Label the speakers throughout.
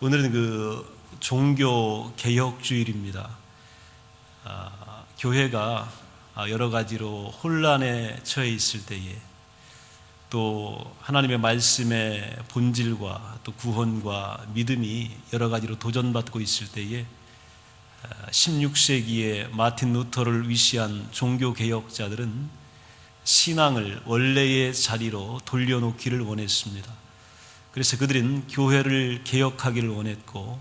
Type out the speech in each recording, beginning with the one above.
Speaker 1: 오늘은 종교 개혁 주일입니다. 교회가 여러 가지로 혼란에 처해 있을 때에, 또 하나님의 말씀의 본질과 또 구원과 믿음이 여러 가지로 도전받고 있을 때에 16세기에 마틴 루터를 위시한 종교 개혁자들은 신앙을 원래의 자리로 돌려놓기를 원했습니다. 그래서 그들은 교회를 개혁하기를 원했고,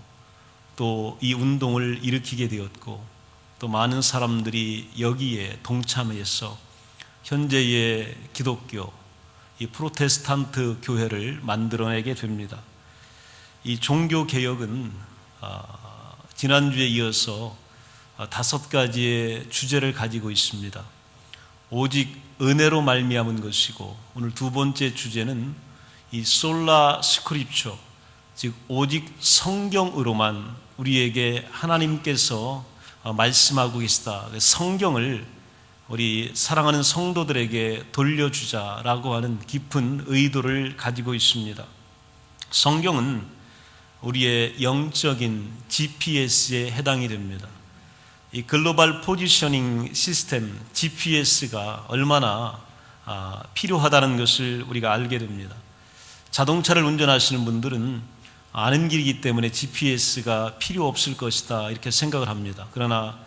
Speaker 1: 또 이 운동을 일으키게 되었고, 또 많은 사람들이 여기에 동참해서 현재의 기독교, 이 프로테스탄트 교회를 만들어내게 됩니다. 이 종교 개혁은 지난주에 이어서 5가지의 주제를 가지고 있습니다. 오직 은혜로 말미암은 것이고, 오늘 두 번째 주제는 이 솔라 스크립처, 즉 오직 성경으로만 우리에게 하나님께서 말씀하고 계시다. 성경을 우리 사랑하는 성도들에게 돌려주자라고 하는 깊은 의도를 가지고 있습니다. 성경은 우리의 영적인 GPS에 해당이 됩니다. 이 글로벌 포지셔닝 시스템 GPS가 얼마나 필요하다는 것을 우리가 알게 됩니다. 자동차를 운전하시는 분들은 아는 길이기 때문에 GPS가 필요 없을 것이다 이렇게 생각을 합니다. 그러나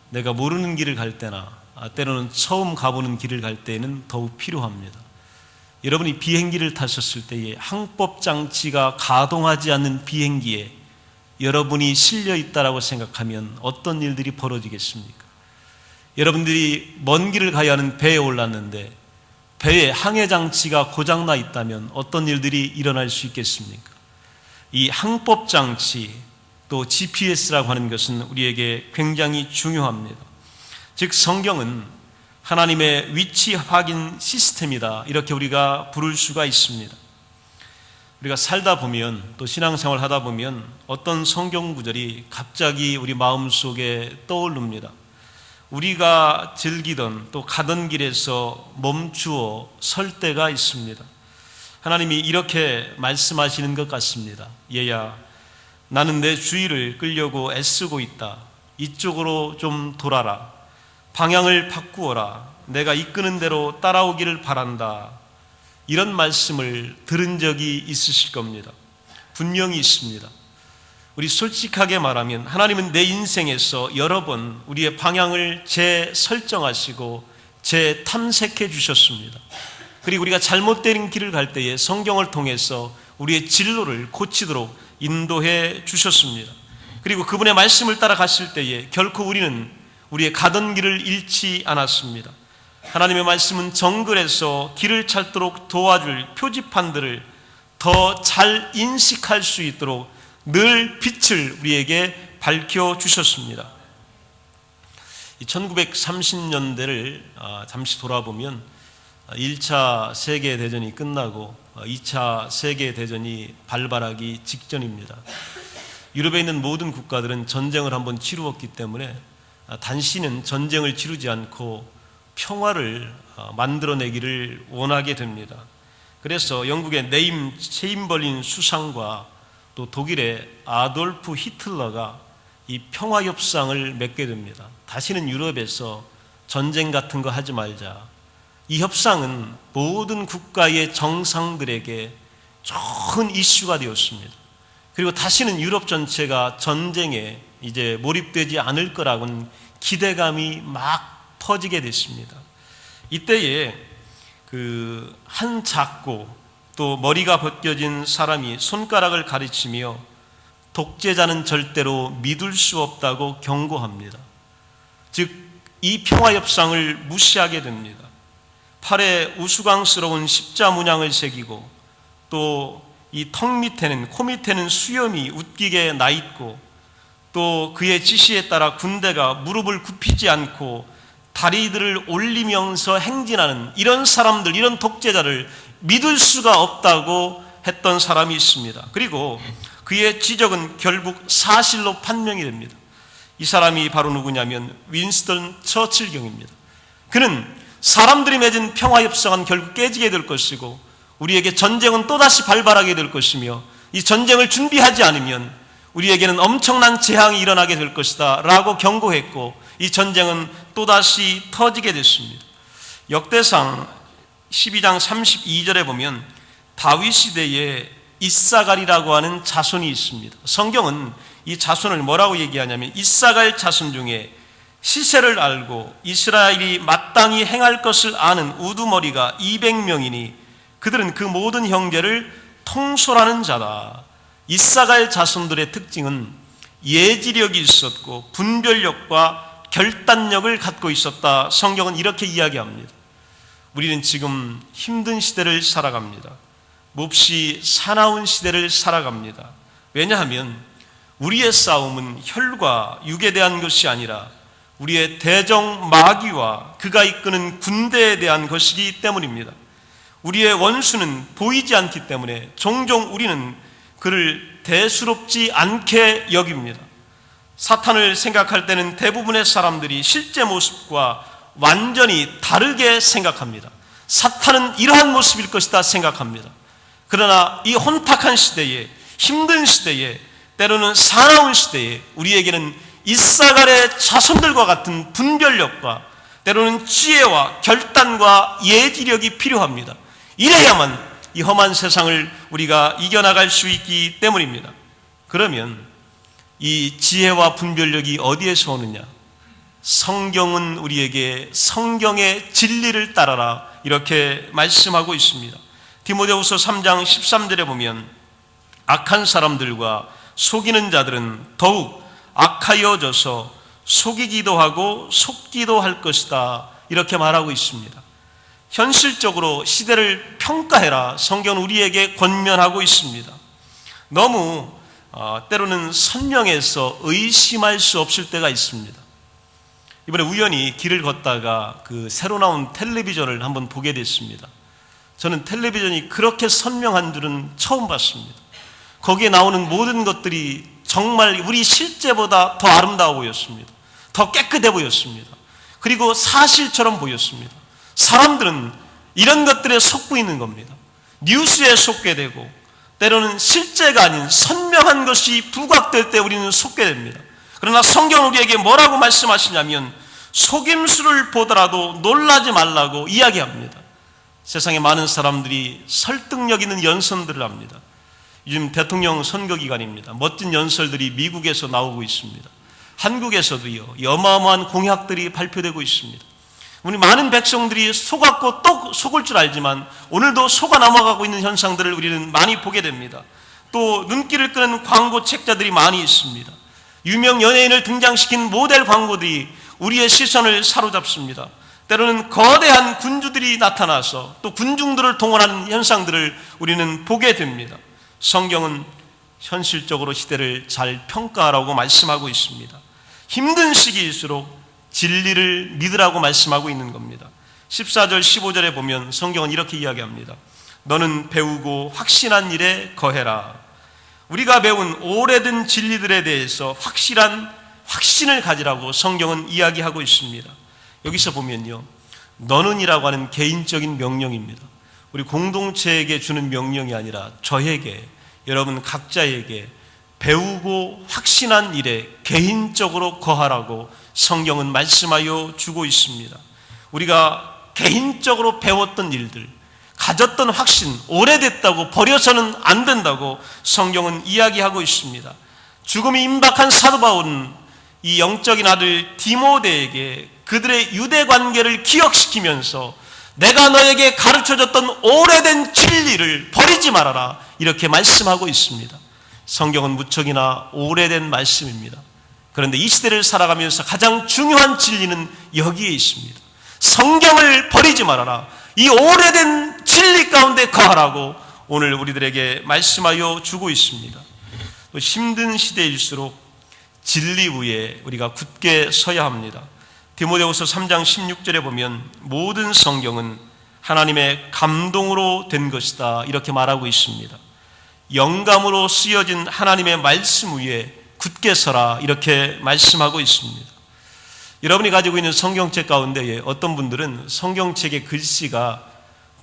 Speaker 1: 내가 모르는 길을 갈 때나 때로는 처음 가보는 길을 갈 때에는 더욱 필요합니다. 여러분이 비행기를 타셨을 때에 항법장치가 가동하지 않는 비행기에 여러분이 실려 있다고 생각하면 어떤 일들이 벌어지겠습니까? 여러분들이 먼 길을 가야 하는 배에 올랐는데 배에 항해장치가 고장나 있다면 어떤 일들이 일어날 수 있겠습니까? 이 항법장치, 또 GPS라고 하는 것은 우리에게 굉장히 중요합니다. 즉 성경은 하나님의 위치 확인 시스템이다, 이렇게 우리가 부를 수가 있습니다. 우리가 살다 보면, 또 신앙생활 하다 보면 어떤 성경 구절이 갑자기 우리 마음속에 떠오릅니다. 우리가 즐기던 또 가던 길에서 멈추어 설 때가 있습니다. 하나님이 이렇게 말씀하시는 것 같습니다. 얘야, 나는 내 주의를 끌려고 애쓰고 있다. 이쪽으로 좀 돌아라. 방향을 바꾸어라. 내가 이끄는 대로 따라오기를 바란다. 이런 말씀을 들은 적이 있으실 겁니다. 분명히 있습니다. 우리 솔직하게 말하면 하나님은 내 인생에서 여러 번 우리의 방향을 재설정하시고 재탐색해 주셨습니다. 그리고 우리가 잘못된 길을 갈 때에 성경을 통해서 우리의 진로를 고치도록 인도해 주셨습니다. 그리고 그분의 말씀을 따라갔을 때에 결코 우리는 우리의 가던 길을 잃지 않았습니다. 하나님의 말씀은 정글에서 길을 찾도록 도와줄 표지판들을 더 잘 인식할 수 있도록 늘 빛을 우리에게 밝혀주셨습니다. 1930년대를 잠시 돌아보면 1차 세계대전이 끝나고 2차 세계대전이 발발하기 직전입니다. 유럽에 있는 모든 국가들은 전쟁을 한번 치루었기 때문에 단시는 전쟁을 치르지 않고 평화를 만들어내기를 원하게 됩니다. 그래서 영국의 네임 체인벌린 수상과 또 독일의 아돌프 히틀러가 이 평화협상을 맺게 됩니다. 다시는 유럽에서 전쟁 같은 거 하지 말자. 이 협상은 모든 국가의 정상들에게 좋은 이슈가 되었습니다. 그리고 다시는 유럽 전체가 전쟁에 이제 몰입되지 않을 거라고는 기대감이 막 퍼지게 됐습니다. 이때에 한 작고 또 머리가 벗겨진 사람이 손가락을 가리치며 독재자는 절대로 믿을 수 없다고 경고합니다. 즉, 이 평화협상을 무시하게 됩니다. 팔에 우스꽝스러운 십자 문양을 새기고, 또 이 턱 밑에는, 코 밑에는 수염이 웃기게 나 있고, 또 그의 지시에 따라 군대가 무릎을 굽히지 않고 다리들을 올리면서 행진하는 이런 사람들, 이런 독재자를 믿을 수가 없다고 했던 사람이 있습니다. 그리고 그의 지적은 결국 사실로 판명이 됩니다. 이 사람이 바로 누구냐면 윈스턴 처칠경입니다. 그는 사람들이 맺은 평화협상은 결국 깨지게 될 것이고 우리에게 전쟁은 또다시 발발하게 될 것이며 이 전쟁을 준비하지 않으면 우리에게는 엄청난 재앙이 일어나게 될 것이다 라고 경고했고, 이 전쟁은 또다시 터지게 됐습니다. 역대상 12장 32절에 보면 다윗 시대에 이사갈이라고 하는 자손이 있습니다. 성경은 이 자손을 뭐라고 얘기하냐면, 이사갈 자손 중에 시세를 알고 이스라엘이 마땅히 행할 것을 아는 우두머리가 200명이니 그들은 그 모든 형제를 통솔하는 자다. 이사갈 자손들의 특징은 예지력이 있었고 분별력과 결단력을 갖고 있었다. 성경은 이렇게 이야기합니다. 우리는 지금 힘든 시대를 살아갑니다. 몹시 사나운 시대를 살아갑니다. 왜냐하면 우리의 싸움은 혈과 육에 대한 것이 아니라 우리의 대적 마귀와 그가 이끄는 군대에 대한 것이기 때문입니다. 우리의 원수는 보이지 않기 때문에 종종 우리는 그를 대수롭지 않게 여깁니다. 사탄을 생각할 때는 대부분의 사람들이 실제 모습과 완전히 다르게 생각합니다. 사탄은 이러한 모습일 것이다 생각합니다. 그러나 이 혼탁한 시대에, 힘든 시대에, 때로는 사나운 시대에 우리에게는 이사갈의 자손들과 같은 분별력과 때로는 지혜와 결단과 예지력이 필요합니다. 이래야만 이 험한 세상을 우리가 이겨나갈 수 있기 때문입니다. 그러면 이 지혜와 분별력이 어디에서 오느냐? 성경은 우리에게 성경의 진리를 따라라 이렇게 말씀하고 있습니다. 디모데후서 3장 13절에 보면 악한 사람들과 속이는 자들은 더욱 악하여져서 속이기도 하고 속기도 할 것이다 이렇게 말하고 있습니다. 현실적으로 시대를 평가해라 성경은 우리에게 권면하고 있습니다. 너무 때로는 선명해서 의심할 수 없을 때가 있습니다. 이번에 우연히 길을 걷다가 그 새로 나온 텔레비전을 한번 보게 됐습니다. 저는 텔레비전이 그렇게 선명한 줄은 처음 봤습니다. 거기에 나오는 모든 것들이 정말 우리 실제보다 더 아름다워 보였습니다. 더 깨끗해 보였습니다. 그리고 사실처럼 보였습니다. 사람들은 이런 것들에 속고 있는 겁니다. 뉴스에 속게 되고 때로는 실제가 아닌 선명한 것이 부각될 때 우리는 속게 됩니다. 그러나 성경은 우리에게 뭐라고 말씀하시냐면 속임수를 보더라도 놀라지 말라고 이야기합니다. 세상에 많은 사람들이 설득력 있는 연설들을 합니다. 요즘 대통령 선거 기간입니다. 멋진 연설들이 미국에서 나오고 있습니다. 한국에서도요, 어마어마한 공약들이 발표되고 있습니다. 우리 많은 백성들이 속았고 또 속을 줄 알지만 오늘도 속아 넘어가고 있는 현상들을 우리는 많이 보게 됩니다. 또 눈길을 끄는 광고 책자들이 많이 있습니다. 유명 연예인을 등장시킨 모델 광고들이 우리의 시선을 사로잡습니다. 때로는 거대한 군주들이 나타나서 또 군중들을 동원하는 현상들을 우리는 보게 됩니다. 성경은 현실적으로 시대를 잘 평가하라고 말씀하고 있습니다. 힘든 시기일수록 진리를 믿으라고 말씀하고 있는 겁니다. 14절 15절에 보면 성경은 이렇게 이야기합니다. 너는 배우고 확신한 일에 거해라. 우리가 배운 오래된 진리들에 대해서 확실한 확신을 가지라고 성경은 이야기하고 있습니다. 여기서 보면요, 너는이라고 하는 개인적인 명령입니다. 우리 공동체에게 주는 명령이 아니라 저에게, 여러분 각자에게 배우고 확신한 일에 개인적으로 거하라고 성경은 말씀하여 주고 있습니다. 우리가 개인적으로 배웠던 일들, 가졌던 확신, 오래됐다고 버려서는 안 된다고 성경은 이야기하고 있습니다. 죽음이 임박한 사도 바울은 이 영적인 아들 디모데에게 그들의 유대 관계를 기억시키면서 내가 너에게 가르쳐줬던 오래된 진리를 버리지 말아라 이렇게 말씀하고 있습니다. 성경은 무척이나 오래된 말씀입니다. 그런데 이 시대를 살아가면서 가장 중요한 진리는 여기에 있습니다. 성경을 버리지 말아라. 이 오래된 진리 가운데 거하라고 오늘 우리들에게 말씀하여 주고 있습니다. 또 힘든 시대일수록 진리 위에 우리가 굳게 서야 합니다. 디모데후서 3장 16절에 보면 모든 성경은 하나님의 감동으로 된 것이다 이렇게 말하고 있습니다. 영감으로 쓰여진 하나님의 말씀 위에 굳게 서라 이렇게 말씀하고 있습니다. 여러분이 가지고 있는 성경책 가운데 어떤 분들은 성경책의 글씨가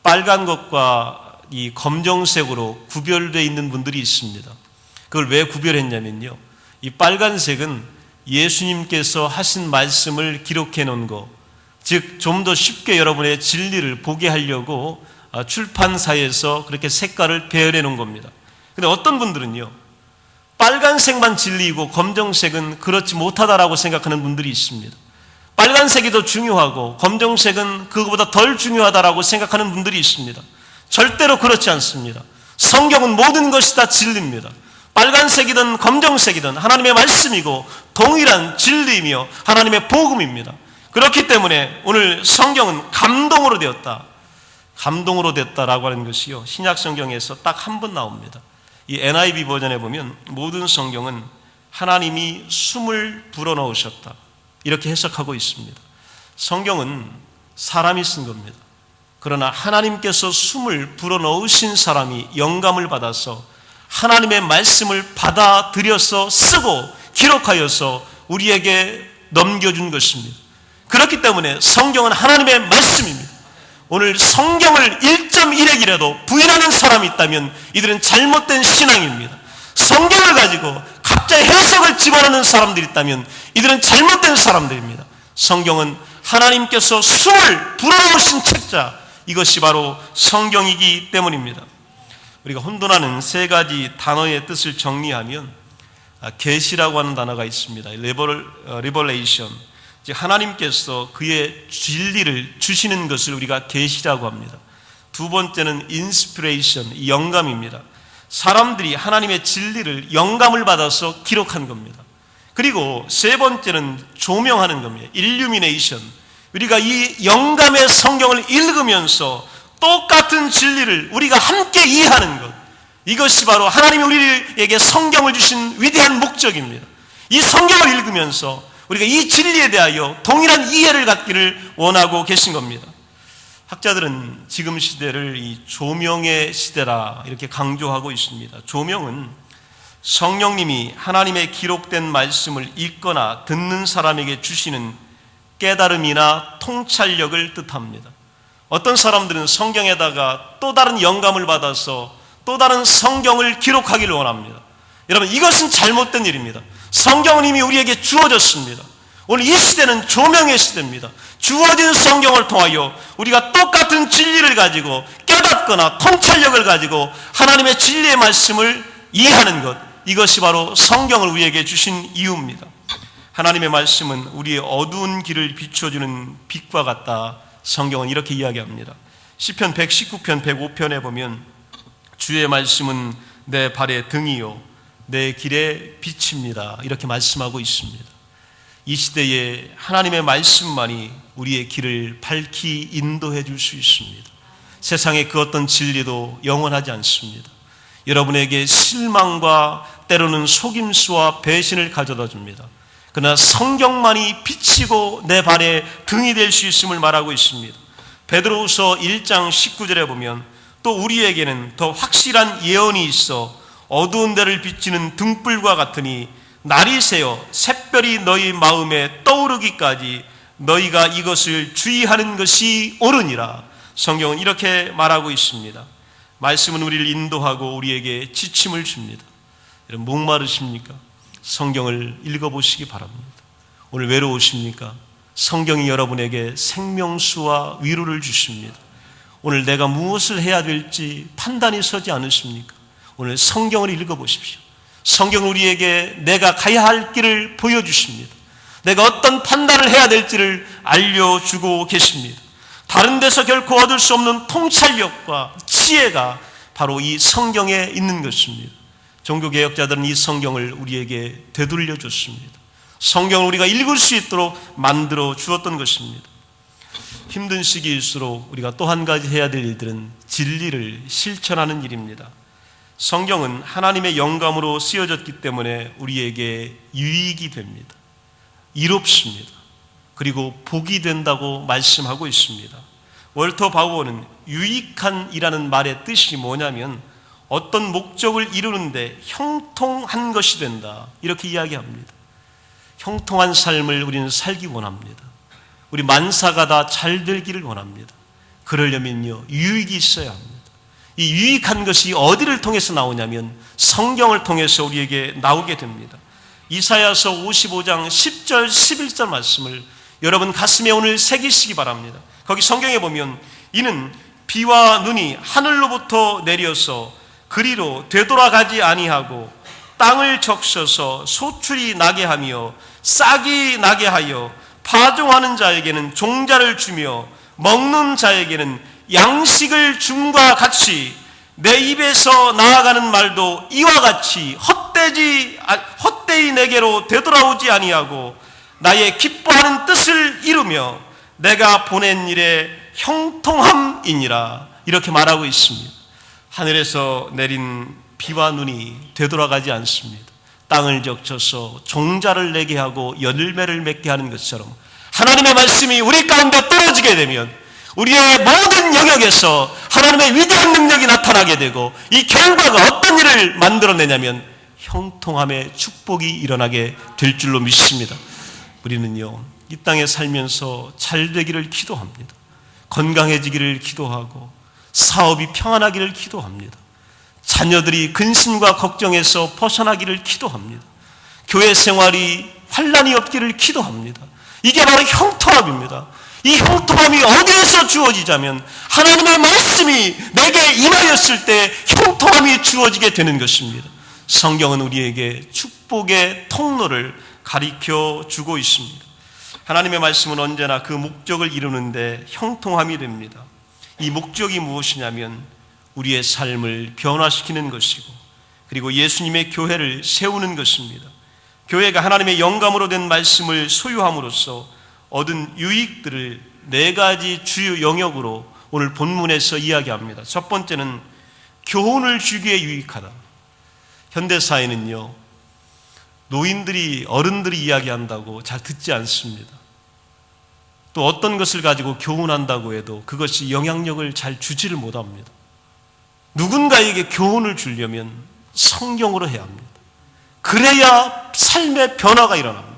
Speaker 1: 빨간 것과 이 검정색으로 구별되어 있는 분들이 있습니다. 그걸 왜 구별했냐면요, 이 빨간색은 예수님께서 하신 말씀을 기록해 놓은 거, 즉 좀 더 쉽게 여러분의 진리를 보게 하려고 출판사에서 그렇게 색깔을 배열해 놓은 겁니다. 근데 어떤 분들은요, 빨간색만 진리이고 검정색은 그렇지 못하다라고 생각하는 분들이 있습니다. 빨간색이 더 중요하고 검정색은 그것보다 덜 중요하다라고 생각하는 분들이 있습니다. 절대로 그렇지 않습니다. 성경은 모든 것이 다 진리입니다. 빨간색이든 검정색이든 하나님의 말씀이고 동일한 진리이며 하나님의 복음입니다. 그렇기 때문에 오늘 성경은 감동으로 되었다. 감동으로 됐다라고 하는 것이요, 신약 성경에서 딱 한 번 나옵니다. 이 NIV 버전에 보면 모든 성경은 하나님이 숨을 불어넣으셨다, 이렇게 해석하고 있습니다. 성경은 사람이 쓴 겁니다. 그러나 하나님께서 숨을 불어넣으신 사람이 영감을 받아서 하나님의 말씀을 받아들여서 쓰고 기록하여서 우리에게 넘겨준 것입니다. 그렇기 때문에 성경은 하나님의 말씀입니다. 오늘 성경을 1.1핵이라도 부인하는 사람이 있다면 이들은 잘못된 신앙입니다. 성경을 가지고 각자의 해석을 집어넣는 사람들이 있다면 이들은 잘못된 사람들입니다. 성경은 하나님께서 숨을 불어넣으신 책자, 이것이 바로 성경이기 때문입니다. 우리가 혼돈하는 세 가지 단어의 뜻을 정리하면 계시라고 하는 단어가 있습니다. 리버레이션, 즉 하나님께서 그의 진리를 주시는 것을 우리가 계시라고 합니다. 두 번째는 인스피레이션, 영감입니다. 사람들이 하나님의 진리를 영감을 받아서 기록한 겁니다. 그리고 세 번째는 조명하는 겁니다. 일루미네이션, 우리가 이 영감의 성경을 읽으면서 똑같은 진리를 우리가 함께 이해하는 것, 이것이 바로 하나님이 우리에게 성경을 주신 위대한 목적입니다. 이 성경을 읽으면서 우리가 이 진리에 대하여 동일한 이해를 갖기를 원하고 계신 겁니다. 학자들은 지금 시대를 이 조명의 시대라 이렇게 강조하고 있습니다. 조명은 성령님이 하나님의 기록된 말씀을 읽거나 듣는 사람에게 주시는 깨달음이나 통찰력을 뜻합니다. 어떤 사람들은 성경에다가 또 다른 영감을 받아서 또 다른 성경을 기록하기를 원합니다. 여러분, 이것은 잘못된 일입니다. 성경은 이미 우리에게 주어졌습니다. 오늘 이 시대는 조명의 시대입니다. 주어진 성경을 통하여 우리가 똑같은 진리를 가지고 깨닫거나 통찰력을 가지고 하나님의 진리의 말씀을 이해하는 것, 이것이 바로 성경을 우리에게 주신 이유입니다. 하나님의 말씀은 우리의 어두운 길을 비춰주는 빛과 같다. 성경은 이렇게 이야기합니다. 시편 119편 105편에 보면 주의 말씀은 내 발의 등이요 내 길의 빛입니다, 이렇게 말씀하고 있습니다. 이 시대에 하나님의 말씀만이 우리의 길을 밝히 인도해 줄 수 있습니다. 세상의 그 어떤 진리도 영원하지 않습니다. 여러분에게 실망과 때로는 속임수와 배신을 가져다 줍니다. 그러나 성경만이 비치고 내 발에 등이 될 수 있음을 말하고 있습니다. 베드로후서 1장 19절에 보면 또 우리에게는 더 확실한 예언이 있어 어두운 데를 비치는 등불과 같으니 날이 새어 샛별이 너희 마음에 떠오르기까지 너희가 이것을 주의하는 것이 옳으니라. 성경은 이렇게 말하고 있습니다. 말씀은 우리를 인도하고 우리에게 지침을 줍니다. 여러분, 목마르십니까? 성경을 읽어보시기 바랍니다. 오늘 외로우십니까? 성경이 여러분에게 생명수와 위로를 주십니다. 오늘 내가 무엇을 해야 될지 판단이 서지 않으십니까? 오늘 성경을 읽어보십시오. 성경은 우리에게 내가 가야 할 길을 보여주십니다. 내가 어떤 판단을 해야 될지를 알려주고 계십니다. 다른 데서 결코 얻을 수 없는 통찰력과 지혜가 바로 이 성경에 있는 것입니다. 종교개혁자들은 이 성경을 우리에게 되돌려 줬습니다. 성경을 우리가 읽을 수 있도록 만들어 주었던 것입니다. 힘든 시기일수록 우리가 또 한 가지 해야 될 일들은 진리를 실천하는 일입니다. 성경은 하나님의 영감으로 쓰여졌기 때문에 우리에게 유익이 됩니다. 이롭습니다. 그리고 복이 된다고 말씀하고 있습니다. 월터 바우어는 유익한이라는 말의 뜻이 뭐냐면 어떤 목적을 이루는데 형통한 것이 된다, 이렇게 이야기합니다. 형통한 삶을 우리는 살기 원합니다. 우리 만사가 다 잘 되기를 원합니다. 그러려면요, 유익이 있어야 합니다. 이 유익한 것이 어디를 통해서 나오냐면 성경을 통해서 우리에게 나오게 됩니다. 이사야서 55장 10절 11절 말씀을 여러분 가슴에 오늘 새기시기 바랍니다. 거기 성경에 보면 이는 비와 눈이 하늘로부터 내려서 그리로 되돌아가지 아니하고 땅을 적셔서 소출이 나게 하며 싹이 나게 하여 파종하는 자에게는 종자를 주며 먹는 자에게는 양식을 줌과 같이 내 입에서 나아가는 말도 이와 같이 헛되이 내게로 되돌아오지 아니하고 나의 기뻐하는 뜻을 이루며 내가 보낸 일에 형통함이니라. 이렇게 말하고 있습니다. 하늘에서 내린 비와 눈이 되돌아가지 않습니다. 땅을 적셔서 종자를 내게 하고 열매를 맺게 하는 것처럼 하나님의 말씀이 우리 가운데 떨어지게 되면 우리의 모든 영역에서 하나님의 위대한 능력이 나타나게 되고 이 결과가 어떤 일을 만들어내냐면 형통함의 축복이 일어나게 될 줄로 믿습니다. 우리는요, 이 땅에 살면서 잘 되기를 기도합니다. 건강해지기를 기도하고 사업이 평안하기를 기도합니다. 자녀들이 근심과 걱정에서 벗어나기를 기도합니다. 교회 생활이 환난이 없기를 기도합니다. 이게 바로 형통함입니다. 이 형통함이 어디에서 주어지자면 하나님의 말씀이 내게 임하였을 때 형통함이 주어지게 되는 것입니다. 성경은 우리에게 축복의 통로를 가리켜 주고 있습니다. 하나님의 말씀은 언제나 그 목적을 이루는데 형통함이 됩니다. 이 목적이 무엇이냐면 우리의 삶을 변화시키는 것이고 그리고 예수님의 교회를 세우는 것입니다. 교회가 하나님의 영감으로 된 말씀을 소유함으로써 얻은 유익들을 4가지 주요 영역으로 오늘 본문에서 이야기합니다. 첫 번째는 교훈을 주기에 유익하다. 현대사회는요, 노인들이 어른들이 이야기한다고 잘 듣지 않습니다. 또 어떤 것을 가지고 교훈한다고 해도 그것이 영향력을 잘 주지를 못합니다. 누군가에게 교훈을 주려면 성경으로 해야 합니다. 그래야 삶의 변화가 일어납니다.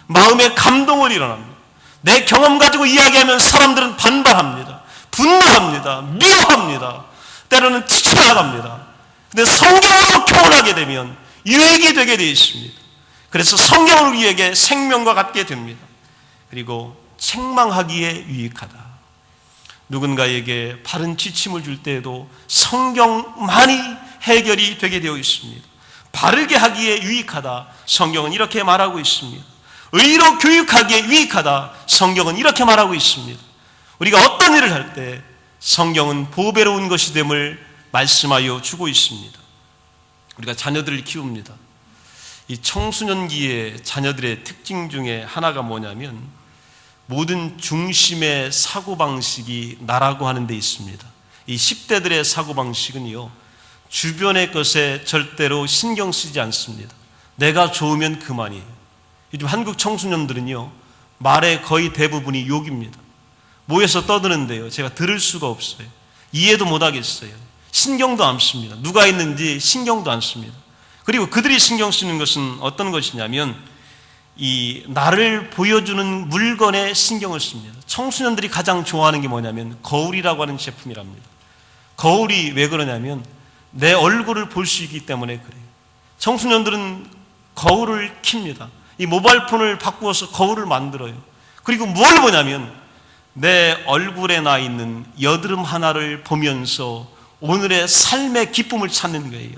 Speaker 1: 마음의 감동을 일어납니다. 내 경험 가지고 이야기하면 사람들은 반발합니다. 분노합니다. 미워합니다. 때로는 튀쳐나갑니다. 근데 성경으로 교훈하게 되면 유익이 되게 되어 있습니다. 그래서 성경을 우리에게 생명과 같게 됩니다. 그리고 책망하기에 유익하다. 누군가에게 바른 지침을 줄 때에도 성경만이 해결이 되게 되어 있습니다. 바르게 하기에 유익하다. 성경은 이렇게 말하고 있습니다. 의로 교육하기에 유익하다. 성경은 이렇게 말하고 있습니다. 우리가 어떤 일을 할 때 성경은 보배로운 것이 됨을 말씀하여 주고 있습니다. 우리가 자녀들을 키웁니다. 이 청소년기의 자녀들의 특징 중에 하나가 뭐냐면 모든 중심의 사고방식이 나라고 하는 데 있습니다. 이 10대들의 사고방식은요, 주변의 것에 절대로 신경 쓰지 않습니다. 내가 좋으면 그만이에요. 요즘 한국 청소년들은요, 말의 거의 대부분이 욕입니다. 모여서 떠드는데요, 제가 들을 수가 없어요. 이해도 못하겠어요. 신경도 안 씁니다. 누가 있는지 신경도 안 씁니다. 그리고 그들이 신경 쓰는 것은 어떤 것이냐면 이 나를 보여주는 물건에 신경을 씁니다. 청소년들이 가장 좋아하는 게 뭐냐면 거울이라고 하는 제품이랍니다. 거울이 왜 그러냐면 내 얼굴을 볼 수 있기 때문에 그래요. 청소년들은 거울을 킵니다. 이 모바일폰을 바꾸어서 거울을 만들어요. 그리고 뭘 보냐면 내 얼굴에 나 있는 여드름 하나를 보면서 오늘의 삶의 기쁨을 찾는 거예요.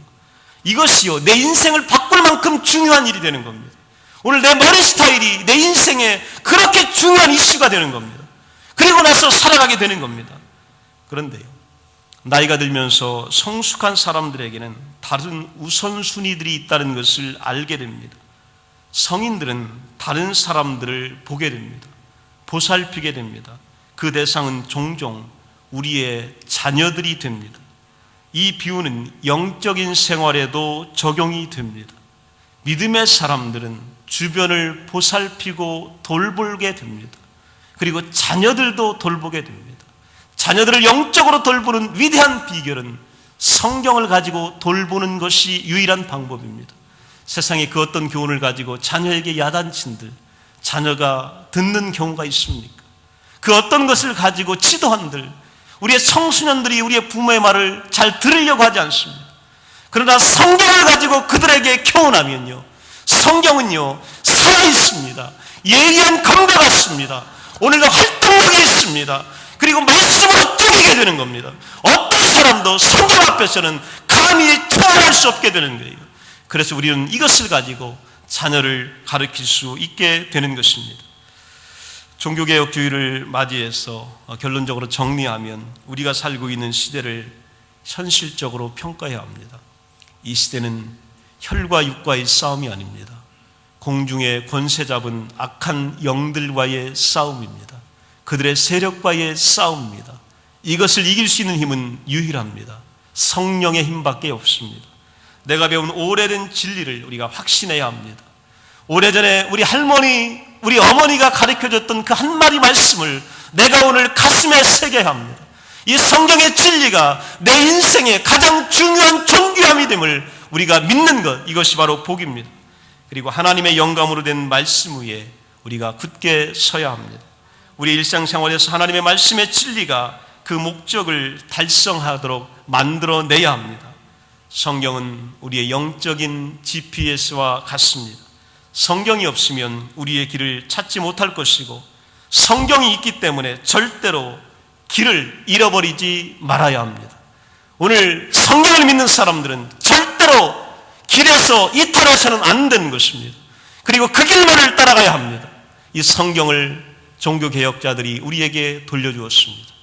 Speaker 1: 이것이요, 내 인생을 바꿀 만큼 중요한 일이 되는 겁니다. 오늘 내 머리 스타일이 내 인생에 그렇게 중요한 이슈가 되는 겁니다. 그리고 나서 살아가게 되는 겁니다. 그런데요, 나이가 들면서 성숙한 사람들에게는 다른 우선순위들이 있다는 것을 알게 됩니다. 성인들은 다른 사람들을 보게 됩니다. 보살피게 됩니다. 그 대상은 종종 우리의 자녀들이 됩니다. 이 비유는 영적인 생활에도 적용이 됩니다. 믿음의 사람들은 주변을 보살피고 돌보게 됩니다. 그리고 자녀들도 돌보게 됩니다. 자녀들을 영적으로 돌보는 위대한 비결은 성경을 가지고 돌보는 것이 유일한 방법입니다. 세상에 그 어떤 교훈을 가지고 자녀에게 야단친들 자녀가 듣는 경우가 있습니까? 그 어떤 것을 가지고 지도한들 우리의 청소년들이 우리의 부모의 말을 잘 들으려고 하지 않습니다. 그러나 성경을 가지고 그들에게 교훈하면요, 성경은요, 살아있습니다. 예리한 검과 같습니다. 오늘도 활동력이 있습니다. 그리고 말씀으로 뚫리게 되는 겁니다. 어떤 사람도 성경 앞에서는 감히 투항할 수 없게 되는 거예요. 그래서 우리는 이것을 가지고 자녀를 가르칠 수 있게 되는 것입니다. 종교개혁주의를 맞이해서 결론적으로 정리하면 우리가 살고 있는 시대를 현실적으로 평가해야 합니다. 이 시대는 혈과 육과의 싸움이 아닙니다. 공중에 권세 잡은 악한 영들과의 싸움입니다. 그들의 세력과의 싸움입니다. 이것을 이길 수 있는 힘은 유일합니다. 성령의 힘밖에 없습니다. 내가 배운 오래된 진리를 우리가 확신해야 합니다. 오래전에 우리 할머니, 우리 어머니가 가르쳐줬던 그 한 마디 말씀을 내가 오늘 가슴에 새겨야 합니다. 이 성경의 진리가 내 인생의 가장 중요한 존귀함이 됨을 우리가 믿는 것, 이것이 바로 복입니다. 그리고 하나님의 영감으로 된 말씀 위에 우리가 굳게 서야 합니다. 우리 일상생활에서 하나님의 말씀의 진리가 그 목적을 달성하도록 만들어내야 합니다. 성경은 우리의 영적인 GPS와 같습니다. 성경이 없으면 우리의 길을 찾지 못할 것이고, 성경이 있기 때문에 절대로 길을 잃어버리지 말아야 합니다. 오늘 성경을 믿는 사람들은 절대로 길에서 이탈해서는 안 되는 것입니다. 그리고 그 길만을 따라가야 합니다. 이 성경을 종교개혁자들이 우리에게 돌려주었습니다.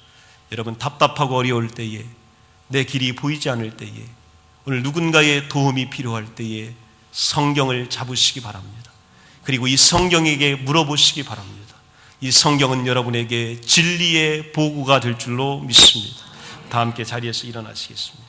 Speaker 1: 여러분, 답답하고 어려울 때에, 내 길이 보이지 않을 때에, 오늘 누군가의 도움이 필요할 때에 성경을 잡으시기 바랍니다. 그리고 이 성경에게 물어보시기 바랍니다. 이 성경은 여러분에게 진리의 보구가 될 줄로 믿습니다. 다 함께 자리에서 일어나시겠습니다.